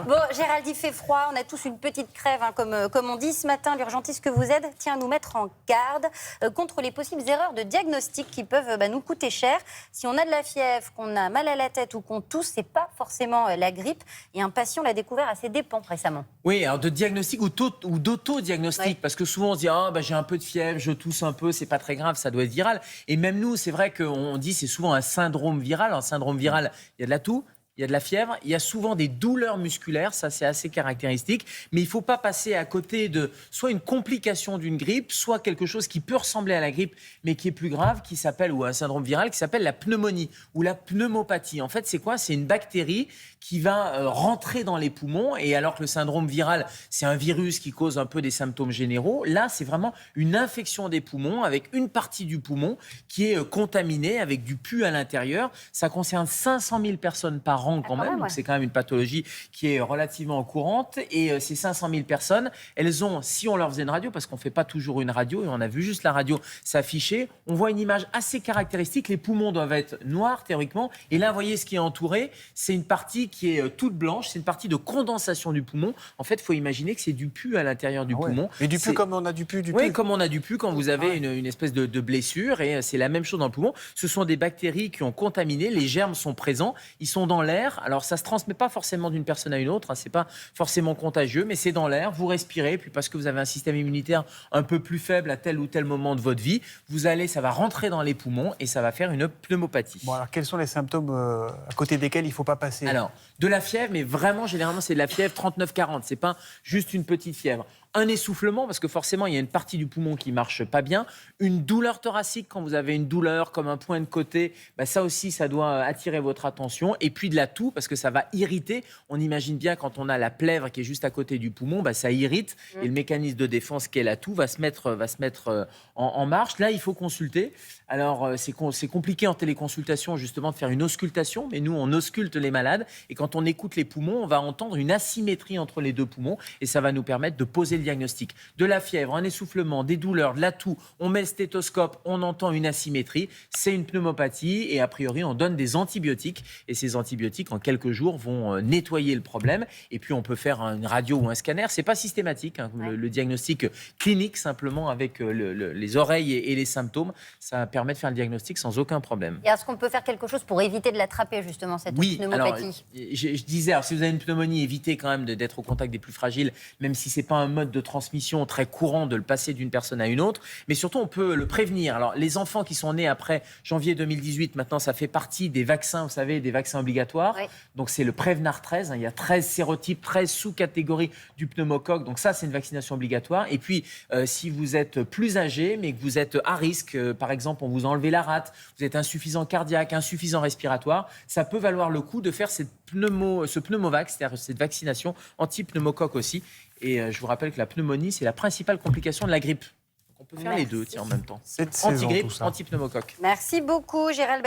Bon, Gérald, il fait froid, on a tous une petite crève, hein, comme on dit. Ce matin, l'urgentiste que vous aide tient à nous mettre en garde contre les possibles erreurs de diagnostic qui peuvent nous coûter cher. Si on a de la fièvre, qu'on a mal à la tête ou qu'on tousse, c'est pas forcément la grippe. Et un patient l'a découvert à ses dépens récemment. Oui, alors de diagnostic ou d'auto-diagnostic, Oui. parce que souvent on se dit j'ai un peu de fièvre, je tousse un peu, c'est pas très grave, ça doit être viral. Et même nous, c'est vrai qu'on dit c'est souvent un syndrome viral. Un syndrome viral, il y a de la toux, il y a de la fièvre, il y a souvent des douleurs musculaires, ça c'est assez caractéristique, mais il ne faut pas passer à côté de soit une complication d'une grippe, soit quelque chose qui peut ressembler à la grippe, mais qui est plus grave, qui s'appelle, ou un syndrome viral, qui s'appelle la pneumonie ou la pneumopathie. En fait, c'est quoi ? C'est une bactérie qui va rentrer dans les poumons, et alors que le syndrome viral, c'est un virus qui cause un peu des symptômes généraux, là c'est vraiment une infection des poumons, avec une partie du poumon qui est contaminée, avec du pus à l'intérieur. Ça concerne 500 000 personnes par an quand même, donc c'est quand même une pathologie qui est relativement courante. Et ces 500 000 personnes, elles ont, si on leur faisait une radio, parce qu'on ne fait pas toujours une radio, et on a vu juste la radio s'afficher, on voit une image assez caractéristique. Les poumons doivent être noirs théoriquement, et là, vous voyez ce qui est entouré, c'est une partie qui est toute blanche, c'est une partie de condensation du poumon. En fait, il faut imaginer que c'est du pus à l'intérieur du poumon. Et du pus comme on a du pus Oui, comme on a du pus quand vous avez une espèce de blessure, et c'est la même chose dans le poumon. Ce sont des bactéries qui ont contaminé, les germes sont présents, ils sont dans l'air. Alors ça ne se transmet pas forcément d'une personne à une autre, c'est pas forcément contagieux, mais c'est dans l'air, vous respirez, puis parce que vous avez un système immunitaire un peu plus faible à tel ou tel moment de votre vie, ça va rentrer dans les poumons et ça va faire une pneumopathie. Bon, alors quels sont les symptômes à côté desquels il ne faut pas passer ? Alors, de la fièvre, mais vraiment, généralement, c'est de la fièvre 39-40, c'est pas juste une petite fièvre. Un essoufflement, parce que forcément, il y a une partie du poumon qui marche pas bien. Une douleur thoracique, quand vous avez une douleur comme un point de côté, ça aussi, ça doit attirer votre attention. Et puis de la toux, parce que ça va irriter. On imagine bien quand on a la plèvre qui est juste à côté du poumon, ça irrite. Et le mécanisme de défense qui est la toux va se mettre en marche. Là, il faut consulter. Alors, c'est compliqué en téléconsultation, justement, de faire une auscultation. Mais nous, on ausculte les malades. Et quand on écoute les poumons, on va entendre une asymétrie entre les deux poumons. Et ça va nous permettre de poser le diagnostic. De la fièvre, un essoufflement, des douleurs, de la toux, on met le stéthoscope, on entend une asymétrie, c'est une pneumopathie et a priori on donne des antibiotiques et ces antibiotiques en quelques jours vont nettoyer le problème et puis on peut faire une radio ou un scanner, c'est pas systématique, le diagnostic clinique simplement avec les oreilles et les symptômes, ça permet de faire le diagnostic sans aucun problème. Et est-ce qu'on peut faire quelque chose pour éviter de l'attraper justement cette pneumopathie ? Alors, je disais, si vous avez une pneumonie, évitez quand même d'être au contact des plus fragiles, même si c'est pas un mode de transmission très courant de le passer d'une personne à une autre, mais surtout on peut le prévenir. Alors les enfants qui sont nés après janvier 2018, maintenant ça fait partie des vaccins, vous savez, des vaccins obligatoires. Oui. Donc c'est le Prevnar 13, il y a 13 sérotypes, 13 sous-catégories du pneumocoque, donc ça c'est une vaccination obligatoire. Et puis si vous êtes plus âgé, mais que vous êtes à risque, par exemple on vous a enlevé la rate, vous êtes insuffisant cardiaque, insuffisant respiratoire, ça peut valoir le coup de faire ce pneumovax, c'est-à-dire cette vaccination anti-pneumocoque aussi. Et je vous rappelle que la pneumonie, c'est la principale complication de la grippe. Donc on peut faire les deux en même temps. Anti-grippe, anti-pneumocoque. Merci beaucoup, Gérald.